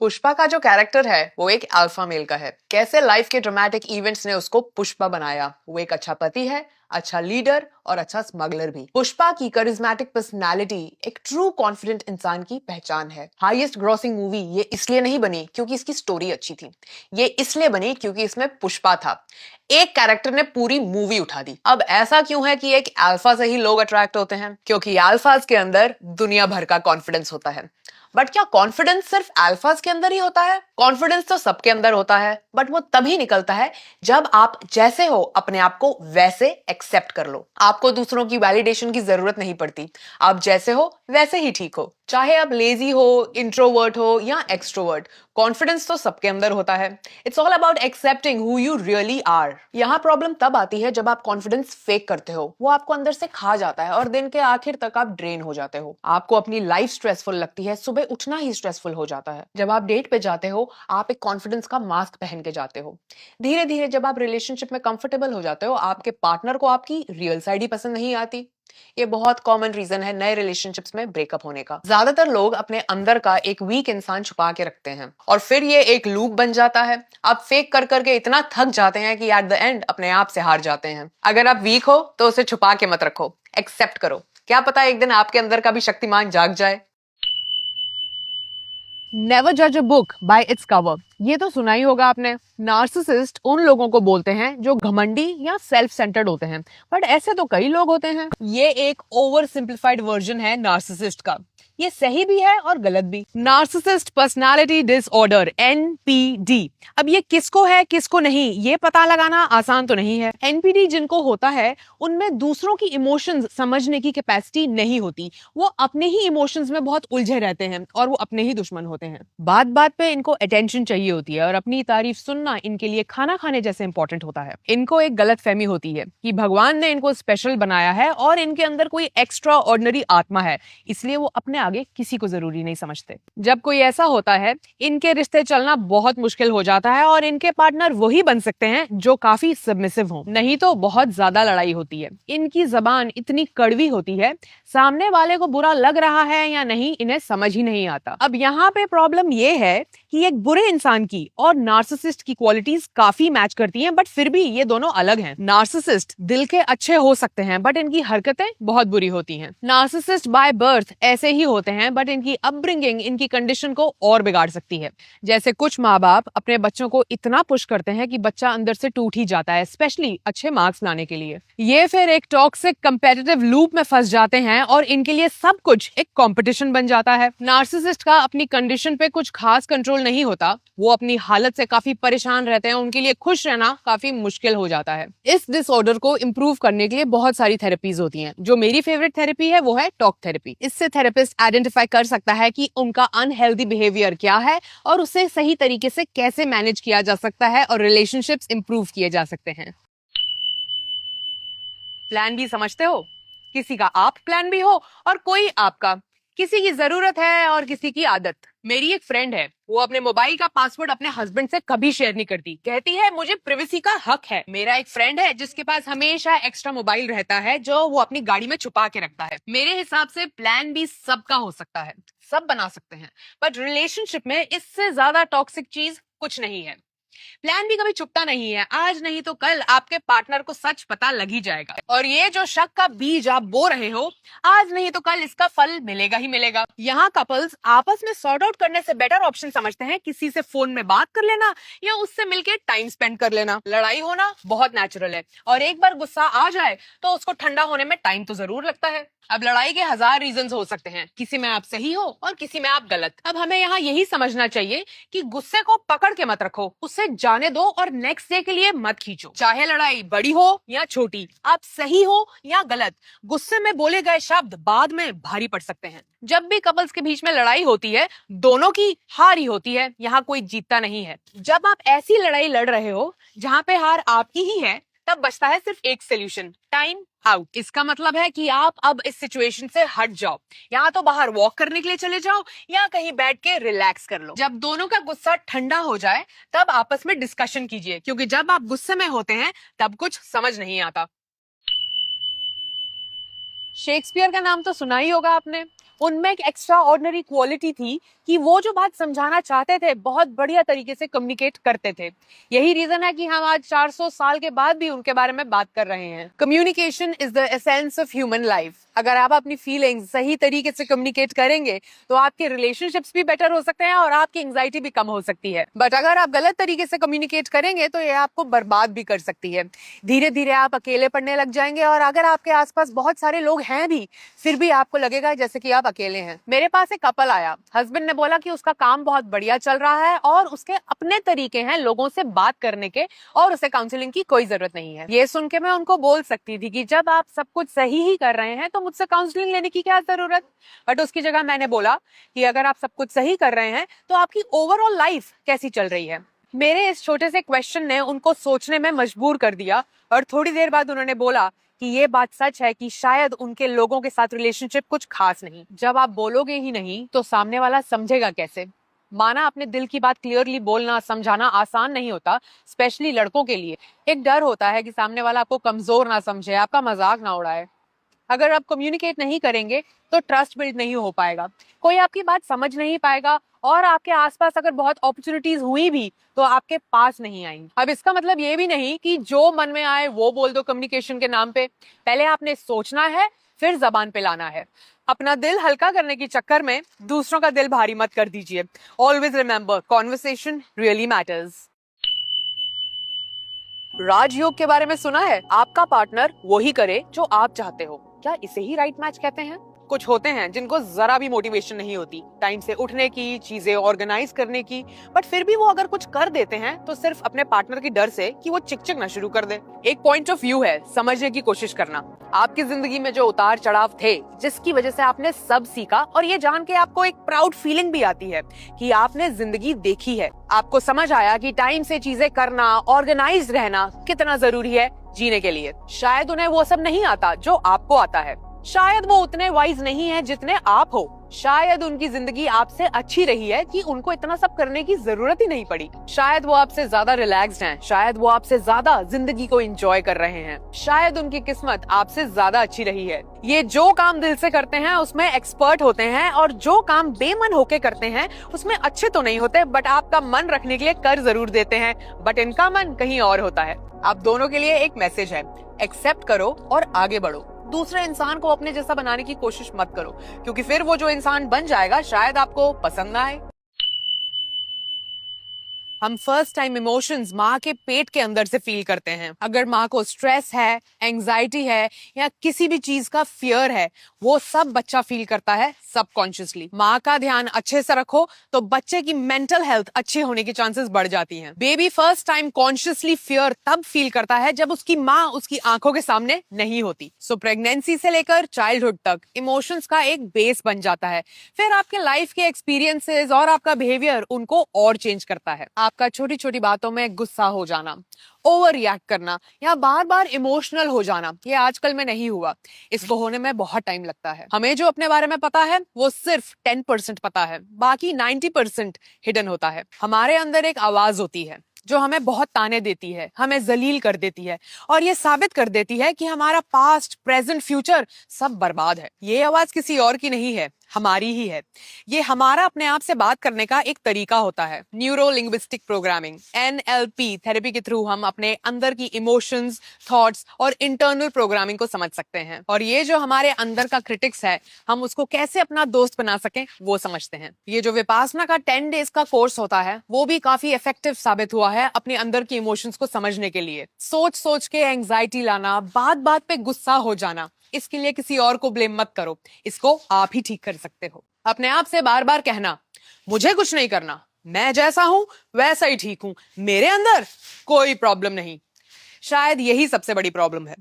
पुष्पा का जो कैरेक्टर है वो एक अल्फा मेल का है। कैसे लाइफ के ड्रामेटिक इवेंट्स ने उसको पुष्पा बनाया। वो एक अच्छा पति है, अच्छा लीडर और अच्छा स्मगलर भी। पुष्पा की करिज्मेटिक पर्सनालिटी एक ट्रू कॉन्फिडेंट इंसान की पहचान है। हाईएस्ट ग्रॉसिंग मूवी ये इसलिए नहीं बनी क्योंकि इसकी स्टोरी अच्छी थी, ये इसलिए बनी क्योंकि इसमें पुष्पा था। एक कैरेक्टर ने पूरी मूवी उठा दी। अब ऐसा क्यों है कि एक अल्फा से ही लोग अट्रैक्ट होते हैं? क्योंकि अल्फाज के अंदर दुनिया भर का कॉन्फिडेंस होता है। बट क्या कॉन्फिडेंस सिर्फ अल्फाज के अंदर ही होता है? कॉन्फिडेंस तो सबके अंदर होता है, बट वो तभी निकलता है जब आप जैसे हो अपने आप को वैसे एक्सेप्ट कर लो। आपको दूसरों की वैलिडेशन की जरूरत नहीं पड़ती। आप जैसे हो वैसे ही ठीक हो, चाहे आप लेजी हो, इंट्रोवर्ट हो या एक्सट्रोवर्ट। कॉन्फिडेंस तो सबके अंदर होता है। It's all about accepting who you really are. यहाँ प्रॉब्लम तब आती है जब आप कॉन्फिडेंस फेक करते हो। वो आपको अंदर से खा जाता है और दिन के आखिर तक आप ड्रेन हो जाते हो। आपको अपनी लाइफ स्ट्रेसफुल लगती है, सुबह उठना ही स्ट्रेसफुल हो जाता है। जब आप डेट पे जाते हो आप एक कॉन्फिडेंस का मास्क पहन के जाते हो। धीरे धीरे जब आप रिलेशनशिप में कंफर्टेबल हो जाते हो, आपके पार्टनर को आपकी रियल साइड ही पसंद नहीं आती। ये बहुत कॉमन रीजन है नए रिलेशनशिप्स में ब्रेकअप होने का। ज्यादातर लोग अपने अंदर का एक वीक इंसान छुपा के रखते हैं और फिर ये एक लूप बन जाता है। आप फेक कर करके इतना थक जाते हैं कि एट द एंड अपने आप से हार जाते हैं। अगर आप वीक हो तो उसे छुपा के मत रखो, एक्सेप्ट करो। क्या पता एक दिन आपके अंदर का भी शक्तिमान जाग जाए। नेवर जज a book by its cover. ये तो सुना ही होगा आपने। नार्सिसिस्ट उन लोगों को बोलते हैं जो घमंडी या सेल्फ सेंटर्ड होते हैं, बट ऐसे तो कई लोग होते हैं। ये एक ओवर सिंप्लीफाइड वर्जन है नार्सिसिस्ट का। ये सही भी है और गलत भी। Narcissist personality disorder NPD. अब ये किसको है किसको नहीं, ये पता लगाना आसान तो नहीं है। एनपीडी जिनको होता है उनमें दूसरों की इमोशंस समझने की कैपेसिटी नहीं होती। वो अपने ही इमोशंस में बहुत उलझे रहते हैं और वो अपने ही दुश्मन होते हैं। बात बात पे इनको अटेंशन चाहिए होती है और अपनी तारीफ सुनना इनके लिए खाना खाने जैसे इंपॉर्टेंट होता है। इनको एक गलत फहमी होती है कि भगवान ने इनको स्पेशल बनाया है और इनके अंदर कोई एक्स्ट्रा ऑर्डिनरी आत्मा है, इसलिए वो अपने आगे किसी को जरूरी नहीं समझते। जब कोई ऐसा होता है इनके रिश्ते चलना बहुत मुश्किल हो जाता है और इनके पार्टनर वही बन सकते हैं जो काफी सबमिसिव हो, नहीं तो बहुत ज्यादा लड़ाई होती है। इनकी जबान इतनी कड़वी होती है, सामने वाले को बुरा लग रहा है या नहीं इन्हें समझ ही नहीं आता। अब यहाँ पे प्रॉब्लम ये है कि एक बुरे इंसान की और नार्सिसिस्ट की क्वालिटीज काफी मैच करती हैं, बट फिर भी ये दोनों अलग हैं। नार्सिसिस्ट दिल के अच्छे हो सकते हैं बट इनकी हरकतें बहुत बुरी होती हैं। नार्सिसिस्ट बाय बर्थ ऐसे ही होते हैं बट इनकी अपब्रिंगिंग इनकी कंडीशन को और बिगाड़ सकती है। जैसे कुछ माँ बाप अपने बच्चों को इतना पुश करते हैं कि बच्चा अंदर से टूट ही जाता है, स्पेशली अच्छे मार्क्स लाने के लिए। ये फिर एक टॉक्सिक कंपेटिटिव लूप में फंस जाते हैं और इनके लिए सब कुछ एक कंपटीशन बन जाता है। नार्सिसिस्ट का अपनी कंडीशन पे कुछ खास कंट्रोल नहीं होता। वो अपनी हालत से काफी परेशान रहते हैं, उनके लिए खुश रहना काफी मुश्किल हो जाता है। इस डिसऑर्डर को इंप्रूव करने के लिए बहुत सारी थेरेपीज होती हैं। जो मेरी फेवरेट थेरेपी है वो है टॉक थेरेपी। इससे थेरेपिस्ट आइडेंटिफाई कर सकता है कि उनका अनहेल्दी बिहेवियर क्या है और उसे सही तरीके से कैसे मैनेज किया जा सकता है और रिलेशनशिप्स इंप्रूव किए जा सकते हैं। प्लान बी समझते हो? किसी का आप प्लान बी हो और कोई आपका। किसी की जरूरत है और किसी की आदत। मेरी एक फ्रेंड है, वो अपने मोबाइल का पासवर्ड अपने हस्बैंड से कभी शेयर नहीं करती। कहती है मुझे प्रिवेसी का हक है। मेरा एक फ्रेंड है जिसके पास हमेशा एक्स्ट्रा मोबाइल रहता है जो वो अपनी गाड़ी में छुपा के रखता है। मेरे हिसाब से प्लान बी सबका हो सकता है, सब बना सकते हैं, बट रिलेशनशिप में इससे ज्यादा टॉक्सिक चीज कुछ नहीं है। प्लान भी कभी छुपता नहीं है। आज नहीं तो कल आपके पार्टनर को सच पता लग ही जाएगा और ये जो शक का बीज आप बो रहे हो, आज नहीं तो कल इसका फल मिलेगा ही मिलेगा। यहाँ कपल्स आपस में सॉर्ट आउट करने से बेटर ऑप्शन समझते हैं किसी से फोन में बात कर लेना या उससे मिलकर टाइम स्पेंड कर लेना। लड़ाई होना बहुत नेचुरल है और एक बार गुस्सा आ जाए तो उसको ठंडा होने में टाइम तो जरूर लगता है। अब लड़ाई के हजार रीजंस हो सकते हैं, किसी में आप सही हो और किसी में आप गलत। अब हमें यहाँ यही समझना चाहिए कि गुस्से को पकड़ के मत रखो, उससे जाने दो और नेक्स्ट डे के लिए मत खींचो। चाहे लड़ाई बड़ी हो या छोटी, आप सही हो या गलत, गुस्से में बोले गए शब्द बाद में भारी पड़ सकते हैं। जब भी कपल्स के बीच में लड़ाई होती है दोनों की हार ही होती है, यहाँ कोई जीतता नहीं है। जब आप ऐसी लड़ाई लड़ रहे हो जहाँ पे हार आपकी ही है, तब बचता है सिर्फ एक सोल्यूशन, टाइम आउट। इसका मतलब है कि आप अब इस सिचुएशन से हट जाओ, या तो बाहर वॉक करने के लिए चले जाओ या कहीं बैठ के रिलैक्स कर लो। जब दोनों का गुस्सा ठंडा हो जाए तब आपस में डिस्कशन कीजिए, क्योंकि जब आप गुस्से में होते हैं तब कुछ समझ नहीं आता। शेक्सपियर का नाम तो सुना ही होगा आपने। उनमें एक एक्स्ट्रा ऑर्डिनरी क्वालिटी थी कि वो जो बात समझाना चाहते थे बहुत बढ़िया तरीके से कम्युनिकेट करते थे। यही रीजन है कि हम आज 400 साल के बाद भी उनके बारे में बात कर रहे हैं। Communication is the essence of human life. अगर आप अपनी फीलिंग्स सही तरीके से कम्युनिकेट करेंगे तो आपके रिलेशनशिप्स भी बेटर हो सकते हैं और आपकी एंजाइटी भी कम हो सकती है। बट अगर आप गलत तरीके से कम्युनिकेट करेंगे तो ये आपको बर्बाद भी कर सकती है। धीरे धीरे आप अकेले पड़ने लग जाएंगे और अगर आपके आसपास बहुत सारे लोग हैं भी फिर भी आपको लगेगा जैसे कि आप अकेले हैं। मेरे पास एक कपल आया। हस्बैंड ने बोला कि उसका काम बहुत बढ़िया चल रहा है और उसके अपने तरीके हैं लोगों से बात करने के और उसे काउंसलिंग की कोई जरूरत नहीं है। ये सुन के मैं उनको बोल सकती थी कि जब आप सब कुछ सही ही कर रहे हैं तो मुझसे काउंसलिंग लेने की क्या जरूरत। बट उसकी जगह मैंने बोला कि अगर आप सब कुछ सही कर रहे हैं तो आपकी ओवरऑल लाइफ कैसी चल रही है। मेरे इस छोटे से क्वेश्चन ने उनको सोचने में मजबूर कर दिया और थोड़ी देर बाद उन्होंने बोला कि ये बात सच है कि शायद उनके लोगों के साथ रिलेशनशिप कुछ खास नहीं। जब आप बोलोगे ही नहीं तो सामने वाला समझेगा कैसे। माना अपने दिल की बात क्लियरली बोलना समझाना आसान नहीं होता, स्पेशली लड़कों के लिए। एक डर होता है कि सामने वाला आपको कमजोर ना समझे, आपका मजाक ना उड़ाए। अगर आप कम्युनिकेट नहीं करेंगे तो ट्रस्ट बिल्ड नहीं हो पाएगा, कोई आपकी बात समझ नहीं पाएगा और आपके आसपास अगर बहुत अपॉर्चुनिटीज हुई भी तो आपके पास नहीं आएंगी। अब इसका मतलब ये भी नहीं कि जो मन में आए वो बोल दो कम्युनिकेशन के नाम पे। पहले आपने सोचना है फिर जबान पे लाना है। अपना दिल हल्का करने के चक्कर में दूसरों का दिल भारी मत कर दीजिए। Always remember, conversation really matters. राजयोग के बारे में सुना है? आपका पार्टनर वही करे जो आप चाहते हो। क्या इसे ही राइट मैच कहते हैं? कुछ होते हैं जिनको जरा भी मोटिवेशन नहीं होती टाइम से उठने की, चीजें ऑर्गेनाइज करने की, बट फिर भी वो अगर कुछ कर देते हैं तो सिर्फ अपने पार्टनर की डर से कि वो चिकचिक ना शुरू कर दे। एक पॉइंट ऑफ व्यू है, समझने की कोशिश करना। आपकी जिंदगी में जो उतार चढ़ाव थे जिसकी वजह से आपने सब सीखा और ये जान के आपको एक प्राउड फीलिंग भी आती है कि आपने जिंदगी देखी है। आपको समझ आया कि टाइम से चीजें करना, ऑर्गेनाइज रहना कितना जरूरी है जीने के लिए। शायद उन्हें वो सब नहीं आता जो आपको आता है। शायद वो उतने वाइज नहीं है जितने आप हो। शायद उनकी जिंदगी आपसे अच्छी रही है कि उनको इतना सब करने की जरूरत ही नहीं पड़ी। शायद वो आपसे ज्यादा रिलैक्स्ड हैं। शायद वो आपसे ज्यादा जिंदगी को एंजॉय कर रहे हैं। शायद उनकी किस्मत आपसे ज्यादा अच्छी रही है। ये जो काम दिल से करते हैं उसमें एक्सपर्ट होते हैं और जो काम बेमन होके करते हैं उसमें अच्छे तो नहीं होते, बट आपका मन रखने के लिए कर जरूर देते हैं, बट इनका मन कहीं और होता है। आप दोनों के लिए एक मैसेज है, एक्सेप्ट करो और आगे बढ़ो। दूसरे इंसान को अपने जैसा बनाने की कोशिश मत करो, क्योंकि फिर वो जो इंसान बन जाएगा शायद आपको पसंद ना आए। हम फर्स्ट टाइम इमोशंस माँ के पेट के अंदर से फील करते हैं। अगर माँ को स्ट्रेस है, एंजाइटी है या किसी भी चीज का फियर है, वो सब बच्चा फील करता है सबकॉन्शियसली। माँ का ध्यान अच्छे से रखो तो बच्चे की मेंटल हेल्थ अच्छे होने की चांसेस बढ़ जाती हैं। Baby first time consciously fear तब फील करता है जब उसकी माँ उसकी आंखों के सामने नहीं होती। सो प्रेगनेंसी से लेकर चाइल्डहुड तक इमोशंस का एक बेस बन जाता है। फिर आपके लाइफ के एक्सपीरियंसेस और आपका बिहेवियर उनको और चेंज करता है। आपका छोटी छोटी बातों में गुस्सा हो जाना, ओवर रिएक्ट करना या बार बार इमोशनल हो जाना, ये आजकल में नहीं हुआ। इसको होने में बहुत टाइम लगता है। हमें जो अपने बारे में पता है वो सिर्फ 10% पता है, बाकी 90% हिडन होता है। हमारे अंदर एक आवाज होती है जो हमें बहुत ताने देती है, हमें जलील कर देती है और ये साबित कर देती है कि हमारा पास्ट, प्रेजेंट, फ्यूचर सब बर्बाद है। ये आवाज किसी और की नहीं है, हमारी ही है। ये हमारा अपने आप से बात करने का एक तरीका होता है। Neuro linguistic programming NLP therapy के थ्रू हम अपने अंदर की इमोशंस, थॉट्स और इंटरनल प्रोग्रामिंग को समझ सकते हैं और ये जो हमारे अंदर का क्रिटिक्स है हम उसको कैसे अपना दोस्त बना सकें वो समझते हैं। ये जो विपासना का 10 डेज का कोर्स होता है वो भी काफी इफेक्टिव साबित हुआ है अपने अंदर की इमोशंस को समझने के लिए। सोच सोच के एंग्जाइटी लाना, बात बात पे गुस्सा हो जाना, इसके लिए किसी और को ब्लेम मत करो, इसको आप ही ठीक कर सकते हो। अपने आप से बार बार कहना, मुझे कुछ नहीं करना, मैं जैसा हूं वैसा ही ठीक हूं, मेरे अंदर कोई प्रॉब्लम नहीं। शायद यही सबसे बड़ी प्रॉब्लम है।